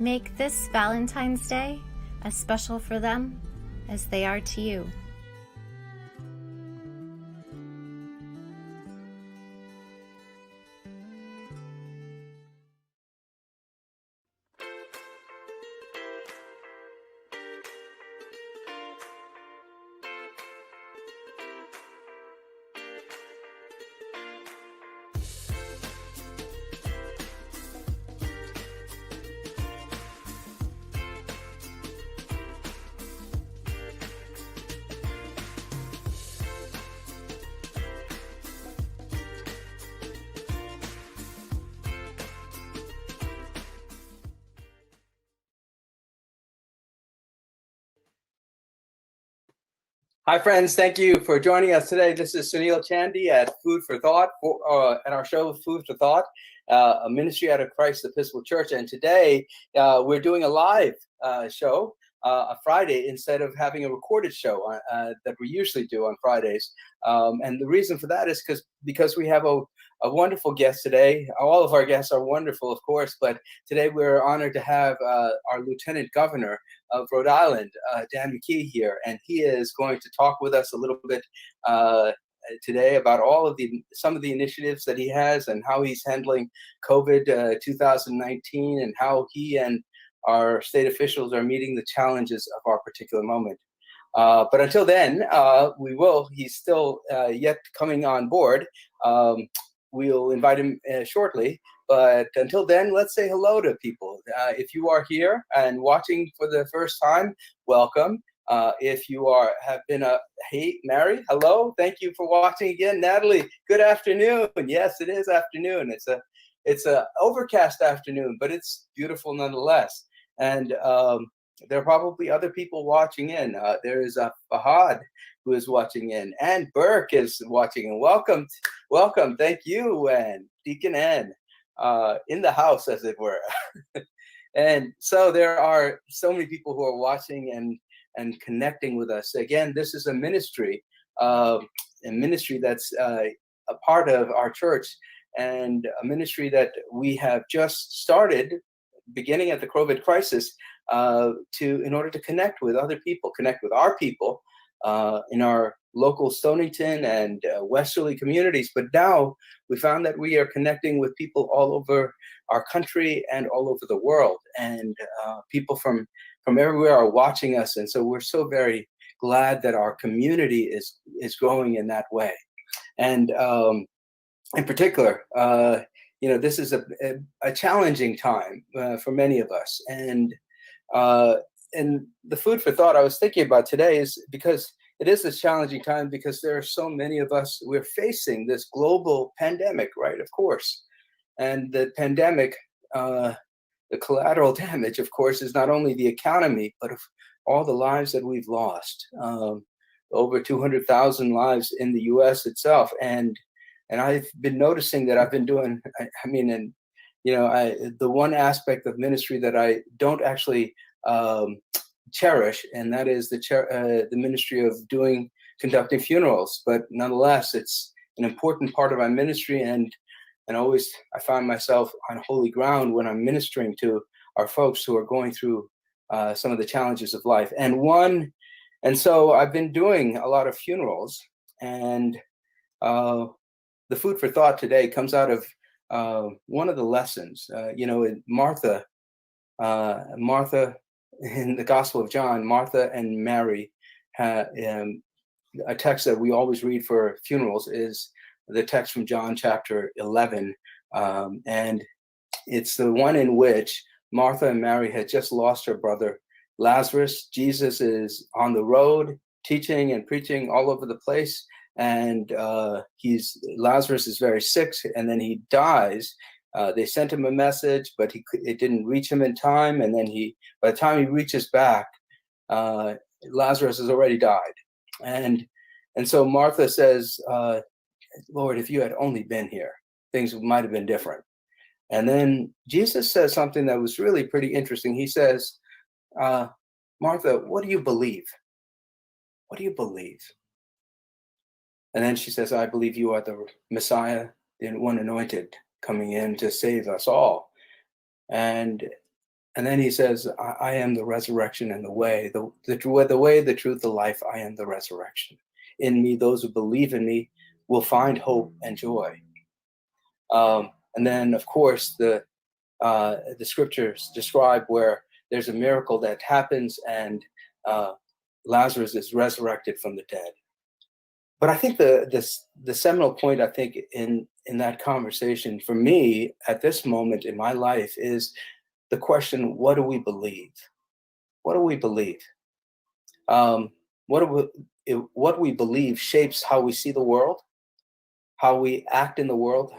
Make this Valentine's Day as special for them as they are to you. Hi, friends. Thank you for joining us today. This is Sunil Chandy at Food for Thought, at our show, Food for Thought, a ministry out of Christ Episcopal Church. And today we're doing a live show, a Friday, instead of having a recorded show that we usually do on Fridays. And the reason for that is because we have a wonderful guest today. All of our guests are wonderful, of course, but today we're honored to have our Lieutenant Governor of Rhode Island, Dan McKee here, and he is going to talk with us a little bit today about some of the initiatives that he has and how he's handling COVID 2019 and how he and our state officials are meeting the challenges of our particular moment. But until then, he's still yet coming on board. We'll invite him shortly. But until then, let's say hello to people. If you are here and watching for the first time, welcome. If you have been hey, Mary, hello. Thank you for watching again. Natalie, good afternoon. Yes, it is afternoon. It's a overcast afternoon, but it's beautiful nonetheless. And there are probably other people watching in. There is Fahad who is watching in, and Burke is watching in. Welcome. Thank you, and Deacon Ann. In the house, as it were. And so there are so many people who are watching and connecting with us. Again, this is a ministry that's a part of our church, and a ministry that we have just started beginning at the COVID crisis in order to connect with other people, connect with our people in our local Stonington and Westerly communities. But now we found that we are connecting with people all over our country and all over the world, and people from everywhere are watching us. And so we're so very glad that our community is growing in that way. And in particular, this is a challenging time for many of us. And the food for thought I was thinking about today is because it is a challenging time, because there are so many of us, we're facing this global pandemic, right? Of course. And the pandemic, the collateral damage, of course, is not only the economy, but of all the lives that we've lost. Over 200,000 lives in the US itself. And I've been noticing that I've been doing, the one aspect of ministry that I don't actually cherish, and that is the ministry of conducting funerals. But nonetheless, it's an important part of my ministry, and always I find myself on holy ground when I'm ministering to our folks who are going through some of the challenges of life. And so I've been doing a lot of Funerals, and the food for thought today comes out of one of the lessons. Martha, in the Gospel of John, Martha and Mary, a text that we always read for funerals is the text from John chapter 11. And it's the one in which Martha and Mary had just lost her brother, Lazarus. Jesus is on the road teaching and preaching all over the place. And Lazarus is very sick, and then he dies. They sent him a message, but it didn't reach him in time. And then by the time he reaches back, Lazarus has already died. And so Martha says, Lord, if you had only been here, things might have been different. And then Jesus says something that was really pretty interesting. He says, Martha, what do you believe? What do you believe? And then she says, I believe you are the Messiah, the one anointed, coming in to save us all. And And then he says, I am the resurrection and the way, the way, the truth, the life. I am the resurrection. In me, those who believe in me will find hope and joy. And then, of course, the scriptures describe where there's a miracle that happens and Lazarus is resurrected from the dead. But I think the seminal point, I think, in that conversation for me at this moment in my life is the question: what do we believe? What do we believe? What we believe shapes how we see the world, how we act in the world,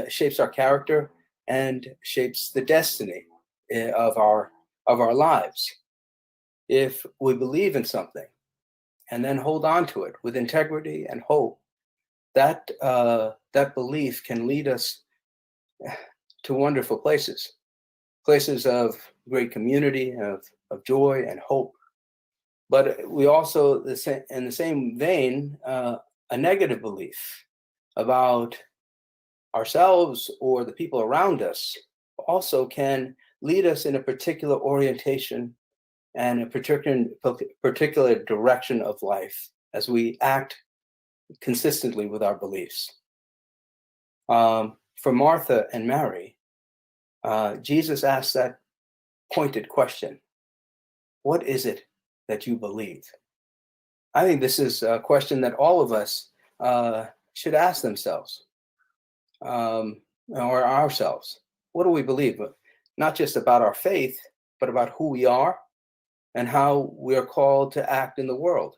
shapes our character, and shapes the destiny of our lives. If we believe in something and then hold on to it with integrity and hope, that belief can lead us to wonderful places of great community, of joy and hope. But we also, in the same vein, a negative belief about ourselves or the people around us also can lead us in a particular orientation and a particular direction of life as we act consistently with our beliefs. For Martha and Mary, Jesus asked that pointed question: what is it that you believe? I think this is a question that all of us should ask themselves, or ourselves. What do we believe? Not just about our faith, but about who we are and how we are called to act in the world.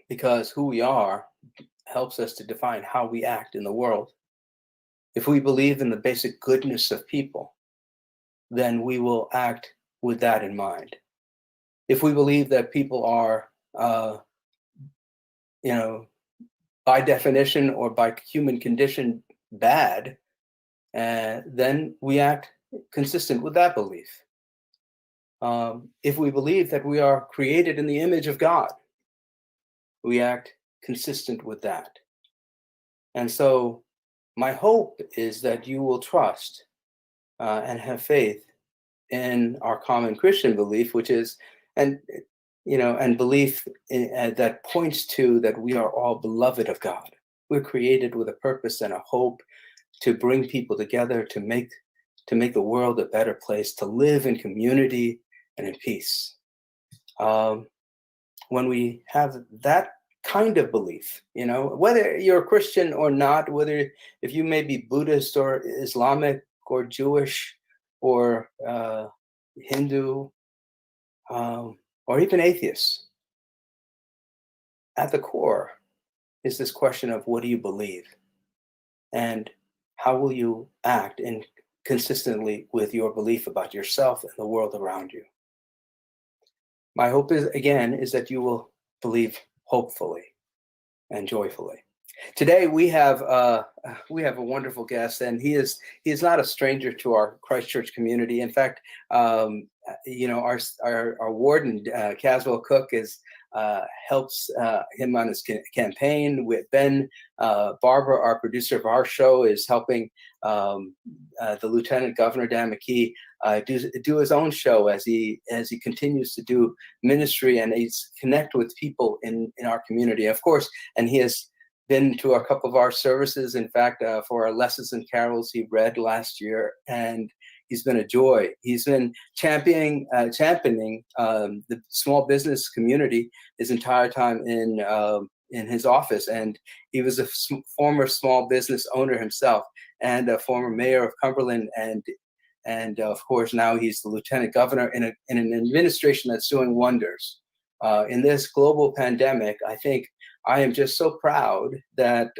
Because who we are helps us to define how we act in the world. If we believe in the basic goodness of people, then we will act with that in mind. If we believe that people are, by definition or by human condition, bad, then we act consistent with that belief. If we believe that we are created in the image of God, we act consistent with that. And so my hope is that you will trust and have faith in our common Christian belief, which is, and belief that points to that we are all beloved of God. We're created with a purpose and a hope to bring people together, to make the world a better place, to live in community and in peace. When we have that kind of belief, whether you're a Christian or not, whether if you may be Buddhist or Islamic or Jewish or Hindu or even atheist, at the core is this question of what do you believe and how will you act consistently with your belief about yourself and the world around you. My hope is that you will believe hopefully and joyfully. Today we have a wonderful guest, and he is not a stranger to our Christchurch community. In fact, our warden Caswell Cook helps him on his campaign. With Ben Barbara, our producer of our show, is helping the Lieutenant Governor Dan McKee do his own show as he continues to do ministry and he's connect with people in our community, of course. And he has been to a couple of our services. In fact, for our lessons and carols he read last year, and he's been a joy. He's been championing the small business community his entire time in his office, and he was a former small business owner himself and a former mayor of Cumberland, and of course now he's the lieutenant governor in an administration that's doing wonders. In this global pandemic, I think I am just so proud that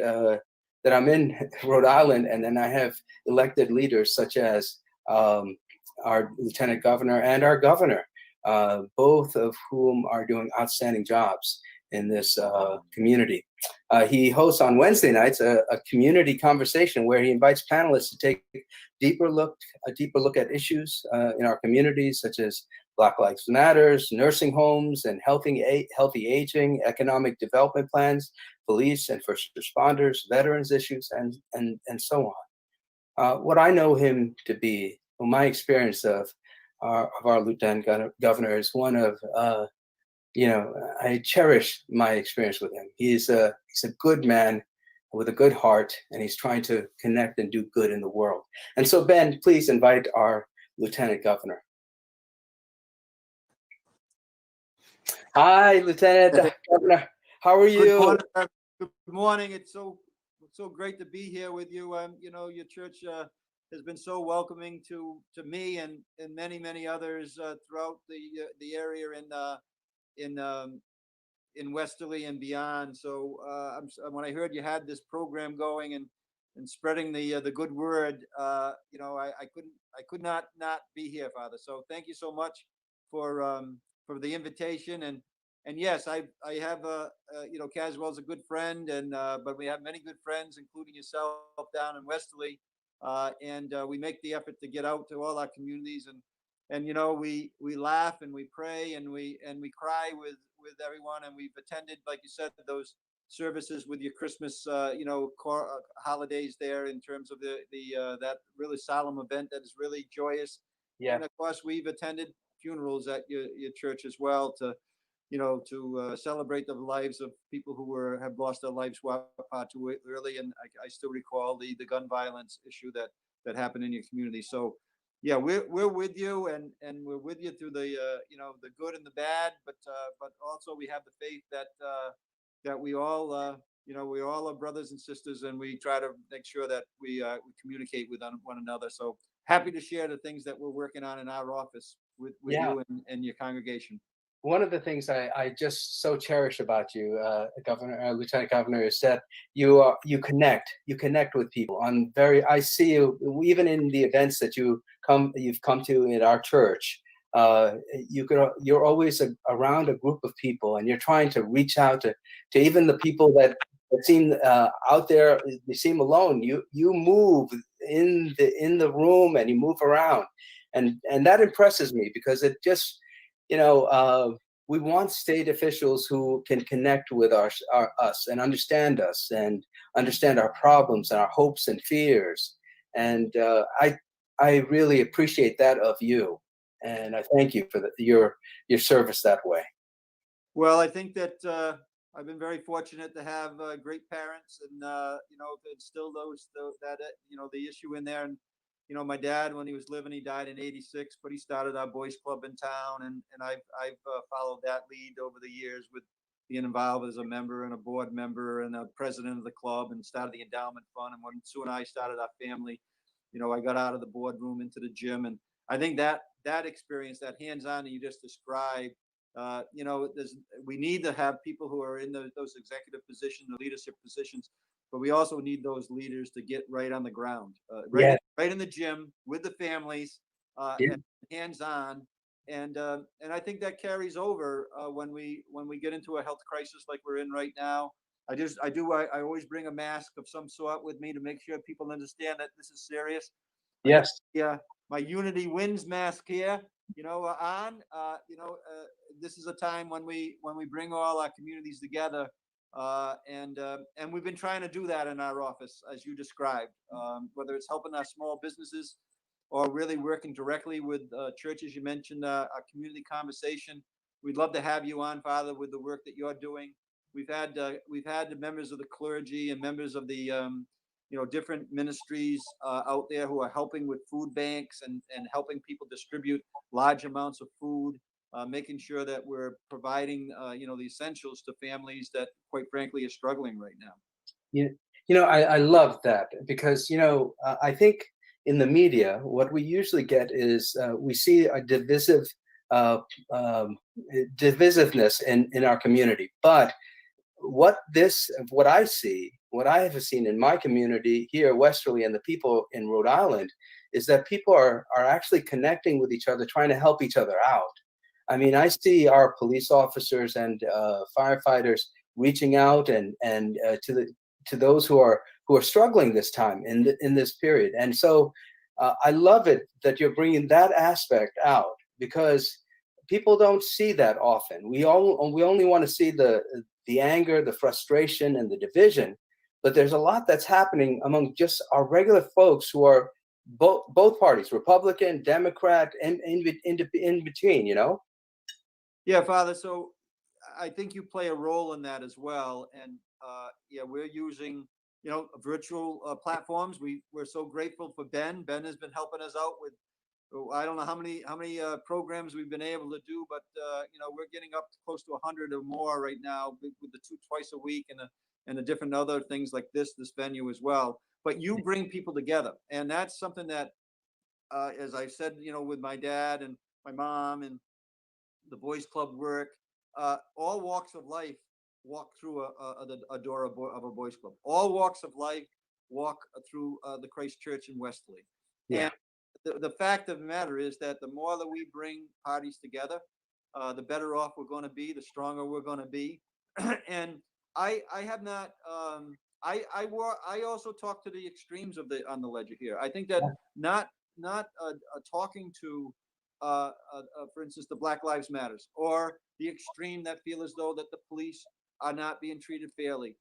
I'm in Rhode Island, and then I have elected leaders such as our lieutenant governor and our governor, both of whom are doing outstanding jobs in this community. He hosts on Wednesday nights a community conversation where he invites panelists to take a deeper look at issues in our communities, such as Black Lives Matters, nursing homes and healthy aging, economic development plans, police and first responders, veterans issues, and so on. What I know him to be, my experience of our lieutenant governor is one of I cherish my experience with him. He's a good man with a good heart, and he's trying to connect and do good in the world. And so, Ben, please invite our lieutenant governor. Hi, Lieutenant Governor. How are you? Good morning. Good morning. It's so great to be here with you. Your church has been so welcoming to me and many others throughout the area in Westerly and beyond. So when I heard you had this program going and spreading the good word, I could not be here, Father. So thank you so much for the invitation. And yes, I have Caswell's a good friend, and but we have many good friends, including yourself down in Westerly, and we make the effort to get out to all our communities and we laugh and we pray and we cry with everyone, and we've attended, like you said, those services with your Christmas holidays there, in terms of the that really solemn event that is really joyous. Yeah. And of course we've attended funerals at your church as well to celebrate the lives of people who have lost their lives far too early. And I still recall the gun violence issue that happened in your community. So yeah, we're with you, and we're with you through the the good and the bad, but also we have the faith that we all we all are brothers and sisters, and we try to make sure that we communicate with one another. So happy to share the things that we're working on in our office with you and your congregation. One of the things I just so cherish about you, Lieutenant Governor, is that you connect with people. I see you even in the events that you've come to in our church. You're always around a group of people, and you're trying to reach out to even the people that seem out there. They seem alone. You move in the room, and you move around, and that impresses me, because it just we want state officials who can connect with us and understand us and understand our problems and our hopes and fears. And I really appreciate that of you, and I thank you for your service that way. Well, I think that I've been very fortunate to have great parents, and instill the issue in there. And my dad, when he was living, he died in '86, but he started our boys club in town, and I've followed that lead over the years, with being involved as a member and a board member and a president of the club, and started the endowment fund. And when Sue and I started our family, I got out of the boardroom into the gym, and I think that experience, that hands-on that you just described, we need to have people who are in those executive positions, the leadership positions, but we also need those leaders to get right on the ground, right in the gym with the families, and hands-on. And I think that carries over when we get into a health crisis like we're in right now. I always bring a mask of some sort with me to make sure people understand that this is serious. Yes. My Unity Wins mask here, on. This is a time when we bring all our communities together, and we've been trying to do that in our office, as you described, whether it's helping our small businesses or really working directly with churches. You mentioned a community conversation. We'd love to have you on, Father, with the work that you're doing. We've had the members of the clergy and members of the different ministries out there who are helping with food banks and helping people distribute large amounts of food, making sure that we're providing the essentials to families that, quite frankly, are struggling right now. I love that, because I think in the media what we usually get is we see a divisiveness in our community. But what I have seen in my community here, Westerly, and the people in Rhode Island, is that people are actually connecting with each other, trying to help each other out. I mean, I see our police officers and firefighters reaching out and to those who are struggling this time in this period. And so I love it that you're bringing that aspect out, because people don't see that often. We only want to see the anger, the frustration, and the division, but there's a lot that's happening among just our regular folks who are both parties, Republican, Democrat, and in between, you know. Yeah, Father. So I think you play a role in that as well. And yeah, we're using, virtual platforms. We're so grateful for Ben. Ben has been helping us out with, I don't know how many programs we've been able to do, but we're getting up to close to 100 or more right now with the two twice a week and the different other things like this venue as well. But you bring people together, and that's something that, as I said, with my dad and my mom and the boys club work, all walks of life walk through a door of a boys club. All walks of life walk through the Christ Church in Westerly. Yeah. And the fact of the matter is that the more that we bring parties together, the better off we're going to be, the stronger we're going to be. And I have not. I also talk to the extremes on the ledger here. I think that not talking to for instance, the Black Lives Matters, or the extreme that feel as though that the police are not being treated fairly,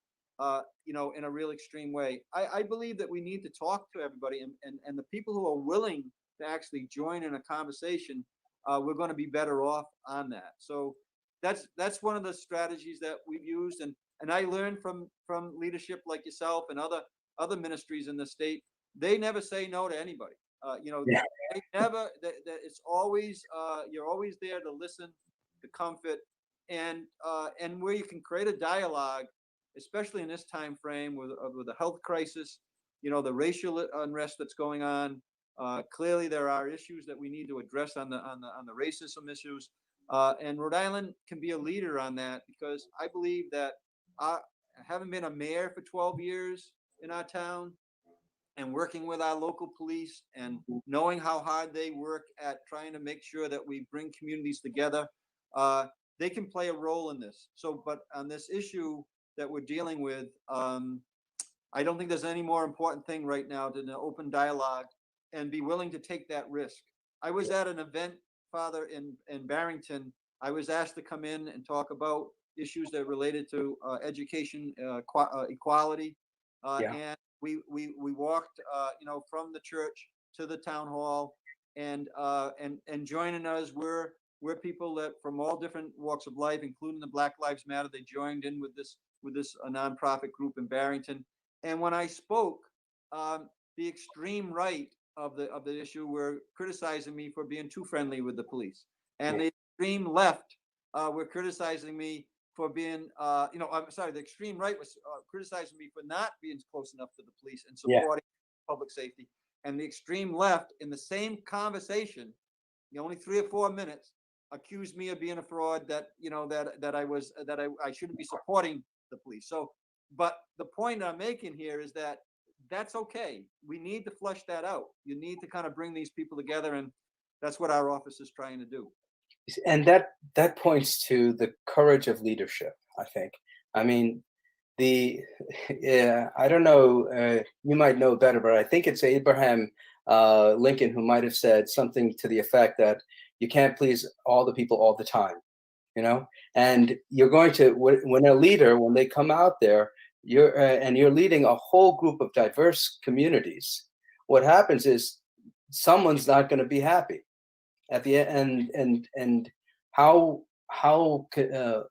in a real extreme way. I believe that we need to talk to everybody, and the people who are willing to actually join in a conversation, we're going to be better off on that. So that's one of the strategies that we've used, and I learned from leadership like yourself and other ministries in the state. They never say no to anybody. Yeah. They never. It's always you're always there to listen, to comfort, and where you can create a dialogue, especially in this time frame with a health crisis, the racial unrest that's going on. Clearly, there are issues that we need to address on the racism issues, and Rhode Island can be a leader on that, because I believe that having been a mayor for 12 years in our town, and working with our local police and knowing how hard they work at trying to make sure that we bring communities together, they can play a role in this. So, but on this issue that we're dealing with, I don't think there's any more important thing right now than an open dialogue and be willing to take that risk. I was at an event, Father, in Barrington. I was asked to come in and talk about issues that related to education, equality, and we walked, from the church to the town hall, and joining us were people that from all different walks of life, including the Black Lives Matter. They joined in with this nonprofit group in Barrington. And when I spoke, the extreme right of the issue were criticizing me for being too friendly with the police, and the extreme left were criticizing me for being, I'm sorry, the extreme right was criticizing me for not being close enough to the police and supporting public safety. And the extreme left, in the same conversation, only 3 or 4 minutes, accused me of being a fraud, that I shouldn't be supporting the police. So, but the point I'm making here is that that's okay. We need to flesh that out. You need to kind of bring these people together, and that's what our office is trying to do. And that points to the courage of leadership, I think. I mean, I don't know, you might know better, but I think it's Abraham Lincoln who might have said something to the effect that you can't please all the people all the time, and you're going to, when a leader, when they come out there, you're leading a whole group of diverse communities. What happens is someone's not going to be happy at the end, and how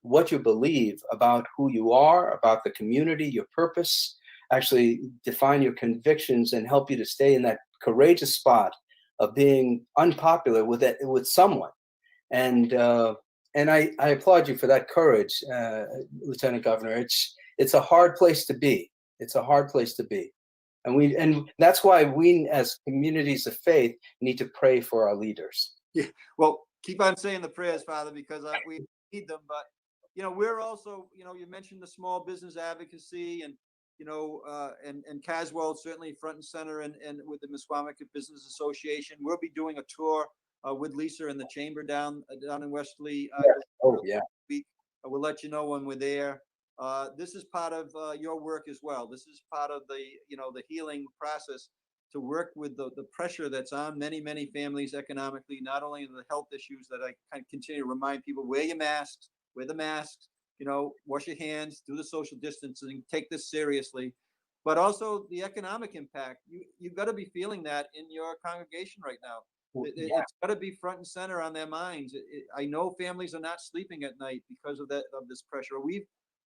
what you believe about who you are, about the community, your purpose, actually define your convictions and help you to stay in that courageous spot of being unpopular with someone. And I applaud you for that courage, Lieutenant Governor. It's a hard place to be. It's a hard place to be. And that's why we, as communities of faith, need to pray for our leaders. Yeah, well, keep on saying the prayers, Father, because we need them. But we're also, you mentioned the small business advocacy, and and Caswell certainly front and center, and with the Misquamicut Business Association. We'll be doing a tour with Lisa in the chamber down in Westerly. We'll let you know when we're there. This is part of your work as well. This is part of the the healing process, to work with the pressure that's on many families economically, not only in the health issues that I kind of continue to remind people: wear the masks, wash your hands, do the social distancing, take this seriously. but also the economic impact. You've got to be feeling that in your congregation right now. Yeah. It's got to be front and center on their minds. I know families are not sleeping at night because of this pressure.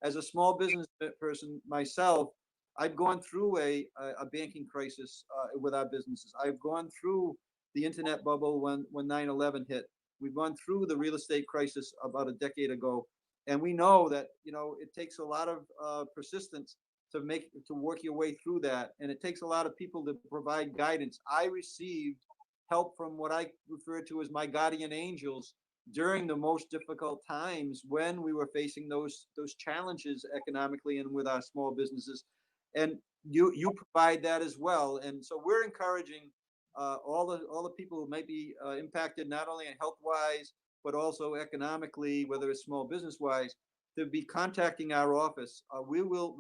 As a small business person myself, I've gone through a banking crisis with our businesses. I've gone through the internet bubble when 9/11 hit. We've gone through the real estate crisis about a decade ago, and we know that it takes a lot of persistence to work your way through that, and it takes a lot of people to provide guidance. I received help from what I refer to as my guardian angels during the most difficult times when we were facing those challenges economically and with our small businesses, and you provide that as well. And so we're encouraging all the people who might be impacted not only health wise but also economically, whether it's small business wise, to be contacting our office. We will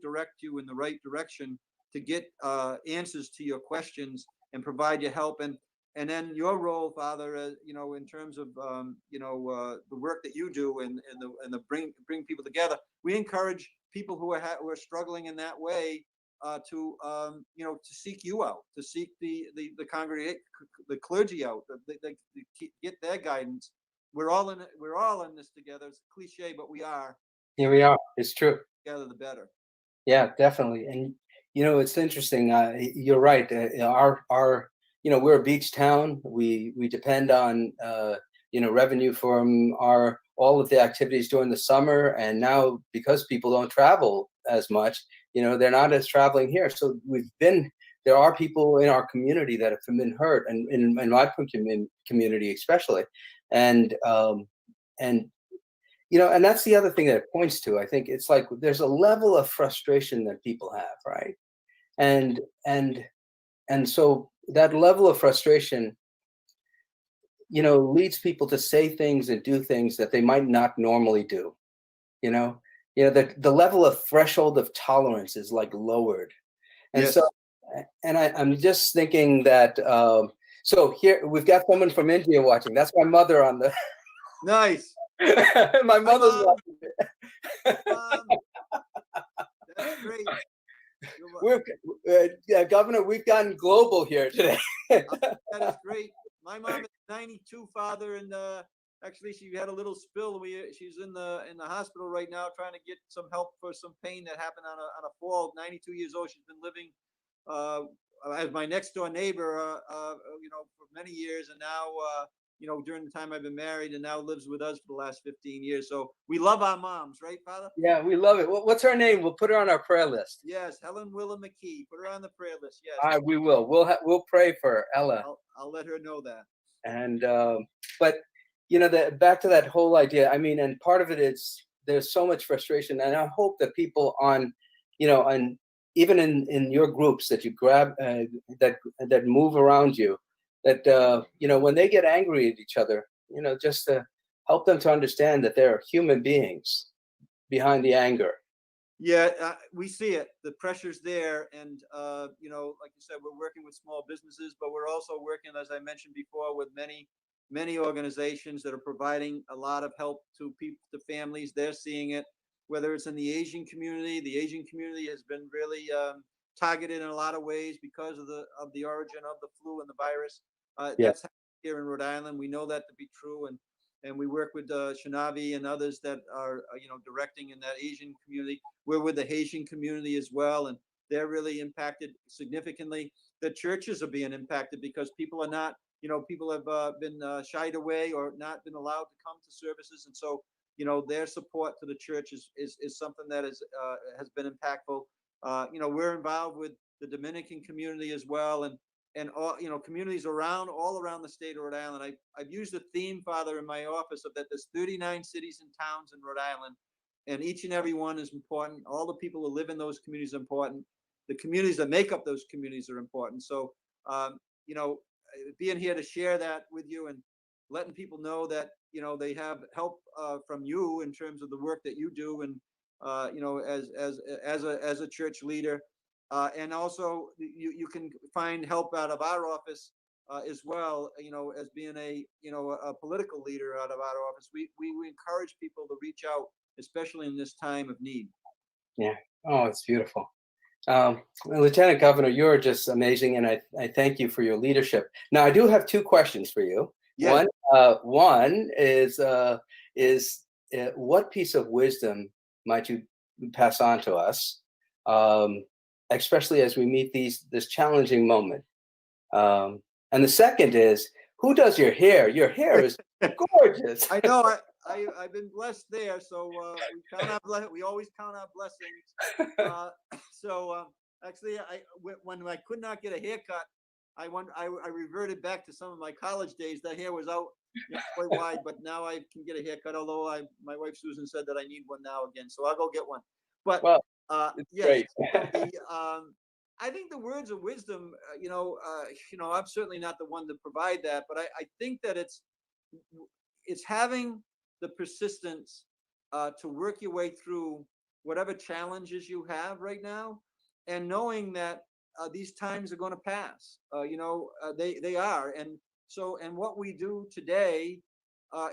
direct you in the right direction to get answers to your questions and provide you help. And then your role, Father, in terms of the work that you do and the bring people together. We encourage people who are struggling in that way to seek you out, to seek the congregate, the clergy out, to get their guidance. We're all in it. We're all in this together. It's cliche, but we are. Here we are. It's true. Together, the better. Yeah, definitely. And it's interesting. You're right. Our we're a beach town. We depend on revenue from all of the activities during the summer, and now because people don't travel as much, they're not as traveling here. So there are people in our community that have been hurt, and in my community especially, and and that's the other thing that it points to. I think it's like there's a level of frustration that people have, right? And so that level of frustration, leads people to say things and do things that they might not normally do. The level of threshold of tolerance is like lowered. And Yes. so, and I'm just thinking that, so here we've got someone from India watching. That's my mother on the. Nice. My mother's watching it. That's great. Governor, we've gotten global here today. That is great. My mom is 92, Father, and actually she had a little spill. She's in the hospital right now, trying to get some help for some pain that happened on a fall. 92 years old. She's been living as my next door neighbor, for many years, and now during the time I've been married, and now lives with us for the last 15 years. So we love our moms, right, Father? Yeah, we love it. What's her name? We'll put her on our prayer list. Yes, Helen Willa McKee. Put her on the prayer list. Yes. All right, we will. We'll pray for Ella. I'll let her know that. And but back to that whole idea. I mean, and part of it is there's so much frustration, and I hope that people and even in your groups that you grab that move around you, that when they get angry at each other, just to help them to understand that they're human beings behind the anger. Yeah, we see it. The pressure's there, and like you said, we're working with small businesses, but we're also working, as I mentioned before, with many organizations that are providing a lot of help to people, to families. They're seeing it, whether it's in the Asian community. The Asian community has been really targeted in a lot of ways because of the origin of the flu and the virus. That's here in Rhode Island. We know that to be true, and we work with Shanavi and others that are directing in that Asian community. We're with the Haitian community as well, and they're really impacted significantly. The churches are being impacted because people are not, people have been shied away or not been allowed to come to services, and so their support to the church is something that has been impactful. We're involved with the Dominican community as well, and all communities all around the state of Rhode Island. I've used a theme, Father, in my office of that there's 39 cities and towns in Rhode Island, and each and every one is important. All the people who live in those communities are important. The communities that make up those communities are important. So, being here to share that with you and letting people know that they have help from you in terms of the work that you do, and as a church leader. And also, you can find help out of our office as well. As being a political leader out of our office, we encourage people to reach out, especially in this time of need. Yeah. Oh, it's beautiful. Lieutenant Governor, you're just amazing, and I thank you for your leadership. Now, I do have two questions for you. Yeah. One is what piece of wisdom might you pass on to us, especially as we meet this challenging moment? And the second is, who does your hair? Your hair is gorgeous. I know. I've been blessed there, so we always count our blessings. Actually, when I could not get a haircut, I reverted back to some of my college days. The hair was out quite wide, but now I can get a haircut. Although my wife Susan said that I need one now again, so I'll go get one. But Well, yes, great. I think the words of wisdom. I'm certainly not the one to provide that, but I think that it's having the persistence to work your way through whatever challenges you have right now, and knowing that these times are going to pass. They are, and what we do today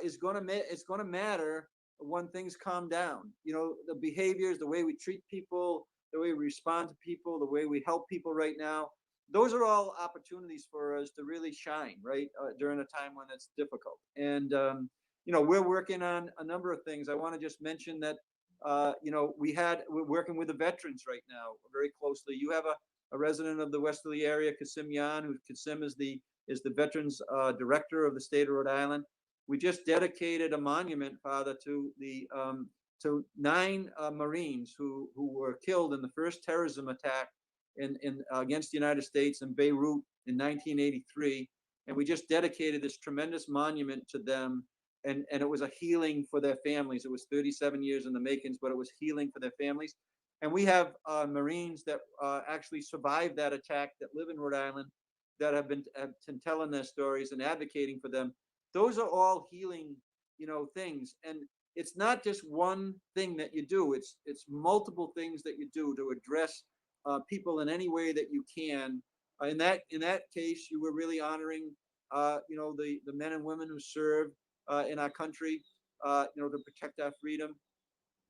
is going to matter when things calm down. The behaviors, the way we treat people, the way we respond to people, the way we help people right now. Those are all opportunities for us to really shine, right, during a time when it's difficult. And we're working on a number of things. I want to just mention that we're working with the veterans right now very closely. You have a resident of the Westerly area, Kasim Yan, who Kasim is the veterans director of the state of Rhode Island. We just dedicated a monument, Father, to 9 Marines who were killed in the first terrorism attack against the United States in Beirut in 1983. And we just dedicated this tremendous monument to them. And it was a healing for their families. It was 37 years in the makings, but it was healing for their families. And we have Marines that actually survived that attack that live in Rhode Island that have been telling their stories and advocating for them. Those are all healing, things. And it's not just one thing that you do. It's multiple things that you do to address people in any way that you can. In that case, you were really honoring, the men and women who serve in our country, to protect our freedom.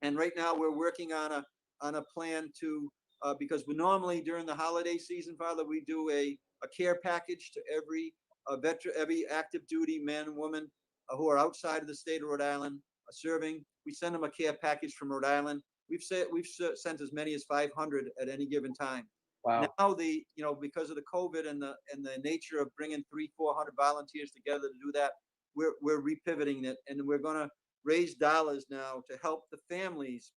And right now we're working on a plan to, because we normally during the holiday season, Father, we do a care package to every veteran, every active duty man and woman who are outside of the state of Rhode Island serving. We send them a care package from Rhode Island. We've sent as many as 500 at any given time. Wow. Now because of the COVID and the nature of bringing 300-400 volunteers together to do that, we're repivoting it, and we're going to raise dollars now to help the families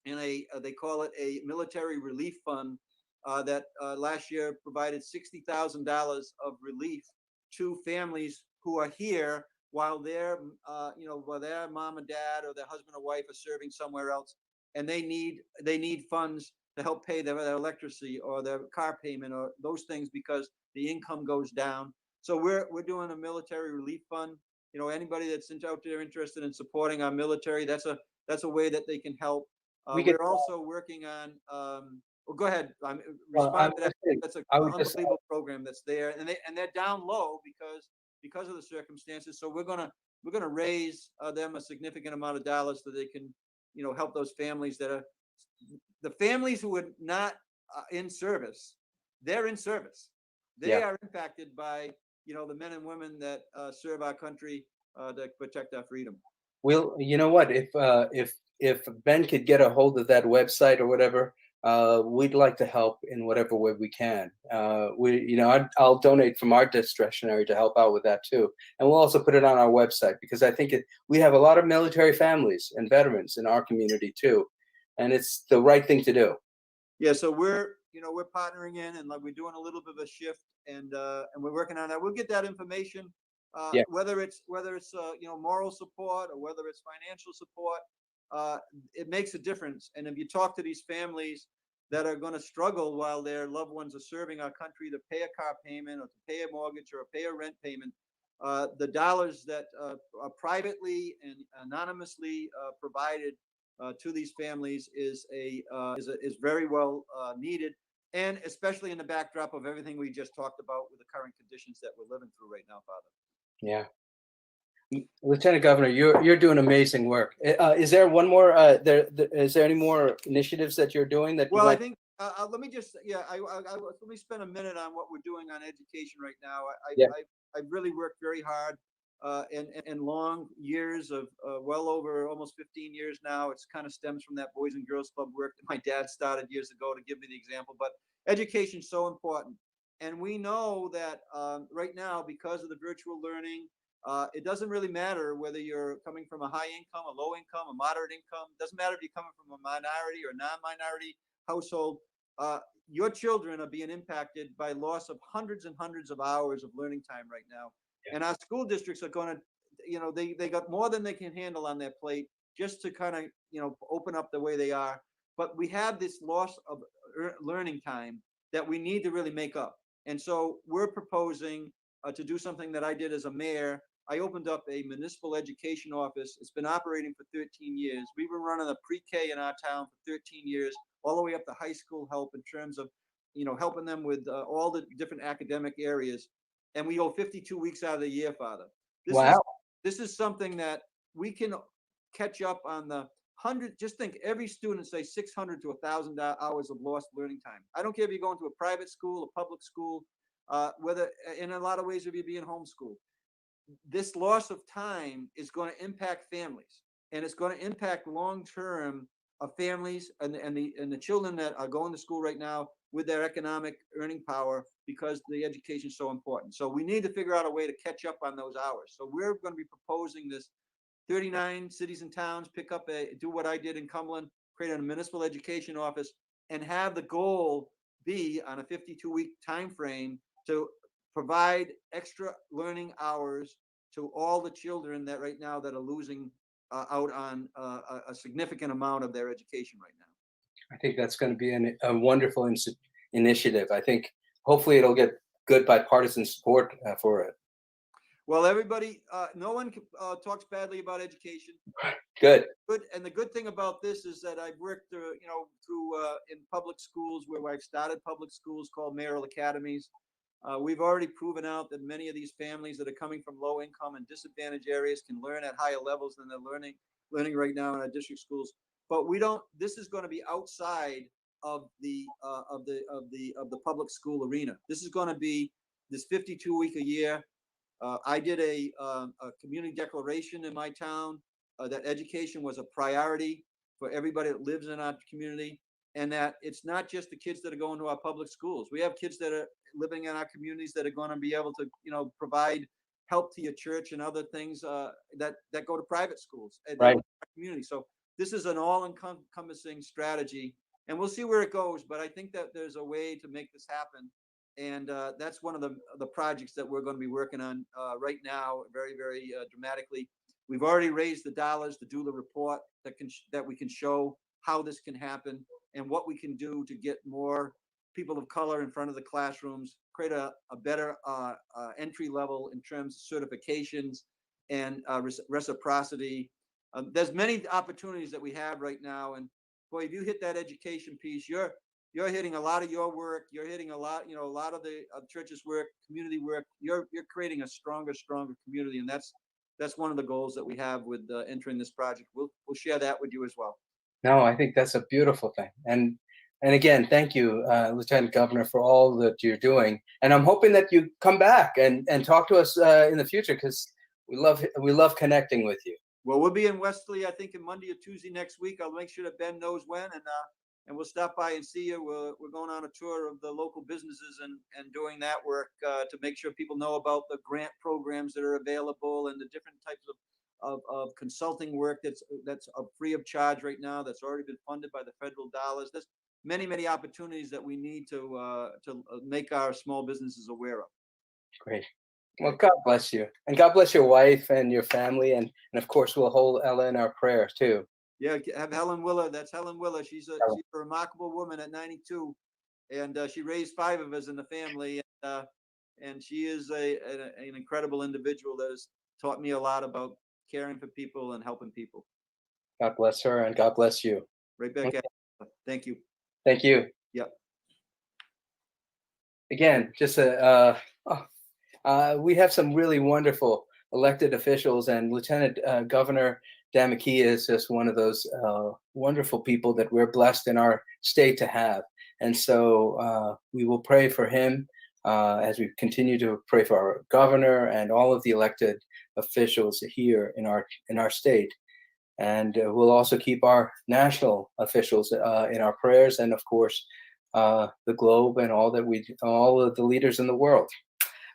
in they call it a military relief fund that last year provided $60,000 of relief to families who are here while their mom and dad or their husband or wife are serving somewhere else, and they need funds to help pay their electricity or their car payment or those things because the income goes down. So we're doing a military relief fund. Anybody that's out there interested in supporting our military, that's a way that they can help. We're also working on. Well, go ahead. Respond to that. That's an unbelievable program that's there, and they're down low because of the circumstances. So we're gonna raise them a significant amount of dollars so they can help those families that are the families who are not in service. They're in service. They are impacted by the men and women that serve our country to protect our freedom. Well, you know what? If Ben could get a hold of that website or whatever, we'd like to help in whatever way we can. I'll donate from our discretionary to help out with that too, and we'll also put it on our website because I think we have a lot of military families and veterans in our community too, and it's the right thing to do. Yeah, so we're partnering in, and we're doing a little bit of a shift, and we're working on that. We'll get that information. Whether it's moral support or whether it's financial support, it makes a difference. And if you talk to these families that are going to struggle while their loved ones are serving our country to pay a car payment or to pay a mortgage or pay a rent payment, the dollars that are privately and anonymously provided to these families is very well needed, and especially in the backdrop of everything we just talked about with the current conditions that we're living through right now, Father. Yeah. Lieutenant Governor, you're doing amazing work. Is there one more? Is there any more initiatives that you're doing? I think Let me just, let me spend a minute on what we're doing on education right now. Yeah. I've really worked very hard and long years of well over almost 15 years now. It's kind of stems from that Boys and Girls Club work that my dad started years ago to give me the example. But education is so important. And we know that right now, because of the virtual learning, it doesn't really matter whether you're coming from a high income, a low income, a moderate income. It doesn't matter if you're coming from a minority or non-minority household. Your children are being impacted by loss of hundreds and hundreds of hours of learning time right now. Yeah. And our school districts are going to, they got more than they can handle on their plate just to kind of, open up the way they are. But we have this loss of learning time that we need to really make up. And so we're proposing to do something that I did as a mayor. I opened up a municipal education office. It's been operating for 13 years. We've been running a pre-K in our town for 13 years, all the way up to high school help in terms of, helping them with all the different academic areas. And we go 52 weeks out of the year, Father. This is something that we can catch up on the 100. Just think, every student, say 600 to 1,000 hours of lost learning time. I don't care if you're going to a private school, a public school, whether in a lot of ways if you're being homeschooled. This loss of time is going to impact families, and it's going to impact long-term families and the children that are going to school right now with their economic earning power, because the education is so important. So we need to figure out a way to catch up on those hours. So we're going to be proposing this: 39 cities and towns do what I did in Cumberland, create a municipal education office, and have the goal be on a 52-week time frame to provide extra learning hours to all the children that right now that are losing out on a significant amount of their education right now. I think that's going to be a wonderful initiative. I think hopefully it'll get good bipartisan support for it. Well, everybody, no one talks badly about education. Good. And the good thing about this is that I've worked, through in public schools where I've started public schools called mayoral academies. We've already proven out that many of these families that are coming from low income and disadvantaged areas can learn at higher levels than they're learning right now in our district schools. But this is going to be outside of the public school arena. This is going to be this 52-week a year. I did a community declaration in my town that education was a priority for everybody that lives in our community, and that it's not just the kids that are going to our public schools. We have kids that are living in our communities that are going to be able to, provide help to your church and other things that go to private schools in our community. So this is an all-encompassing strategy, and we'll see where it goes. But I think that there's a way to make this happen. And that's one of the projects that we're going to be working on right now, very, very dramatically. We've already raised the dollars to do the report that we can show how this can happen and what we can do to get more people of color in front of the classrooms, create a better entry level in terms of certifications and reciprocity. There's many opportunities that we have right now. And boy, if you hit that education piece, you're hitting a lot of your work. You're hitting a lot of the church's work, community work. You're creating a stronger community, and that's one of the goals that we have with entering this project. We'll share that with you as well. No, I think that's a beautiful thing, and again, thank you, Lieutenant Governor, for all that you're doing. And I'm hoping that you come back and talk to us in the future, because we love connecting with you. Well, we'll be in Westerly, I think, in Monday or Tuesday next week. I'll make sure that Ben knows when, and we'll stop by and see you. We're going on a tour of the local businesses and doing that work to make sure people know about the grant programs that are available and the different types of consulting work that's free of charge right now, that's already been funded by the federal dollars. There's many opportunities that we need to make our small businesses aware of. Great. Well, God bless you, and God bless your wife and your family, and of course we'll hold Ella in our prayers too. Yeah, have Helen Willer. That's Helen Willer. She's a remarkable woman at 92, and she raised 5 of us in the family, and she is an incredible individual that has taught me a lot about caring for people and helping people. God bless her, and God bless you. Right back at you. Thank you. Thank you. Yep. Again, just we have some really wonderful elected officials, and Lieutenant Governor Dan McKee is just one of those wonderful people that we're blessed in our state to have. And so we will pray for him as we continue to pray for our governor and all of the elected officials here in our state. And we'll also keep our national officials in our prayers, and of course, the globe and all of the leaders in the world.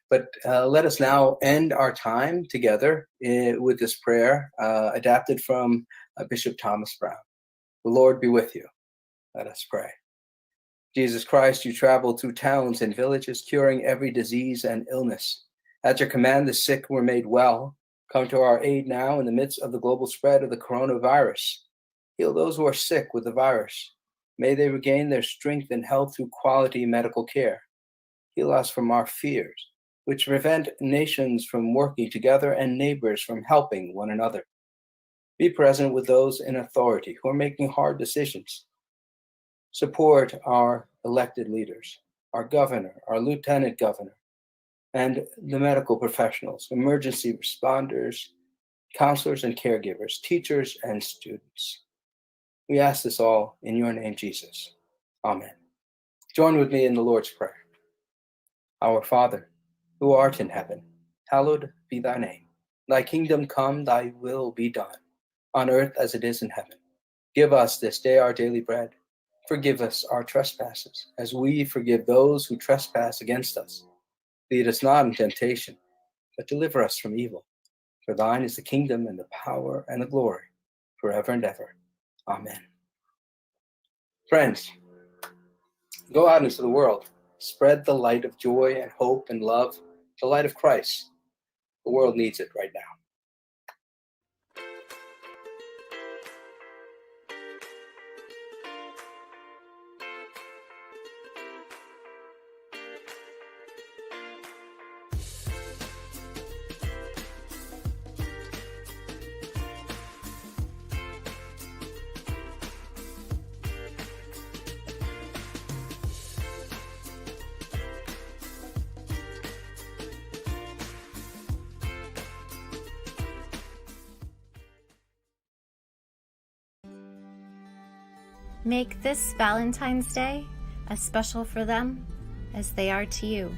But let us now end our time together with this prayer adapted from Bishop Thomas Brown. The Lord be with you. Let us pray. Jesus Christ, you traveled through towns and villages, curing every disease and illness. At your command, the sick were made well. Come to our aid now in the midst of the global spread of the coronavirus. Heal those who are sick with the virus. May they regain their strength and health through quality medical care. Heal us from our fears, which prevent nations from working together and neighbors from helping one another. Be present with those in authority who are making hard decisions. Support our elected leaders, our governor, our lieutenant governor, and the medical professionals, emergency responders, counselors and caregivers, teachers and students. We ask this all in your name, Jesus. Amen. Join with me in the Lord's Prayer. Our Father, who art in heaven, hallowed be thy name. Thy kingdom come, thy will be done, on earth as it is in heaven. Give us this day our daily bread. Forgive us our trespasses, as we forgive those who trespass against us. Lead us not in temptation, but deliver us from evil. For thine is the kingdom and the power and the glory, forever and ever. Amen. Friends, go out into the world. Spread the light of joy and hope and love, the light of Christ. The world needs it right now. Make this Valentine's Day as special for them as they are to you.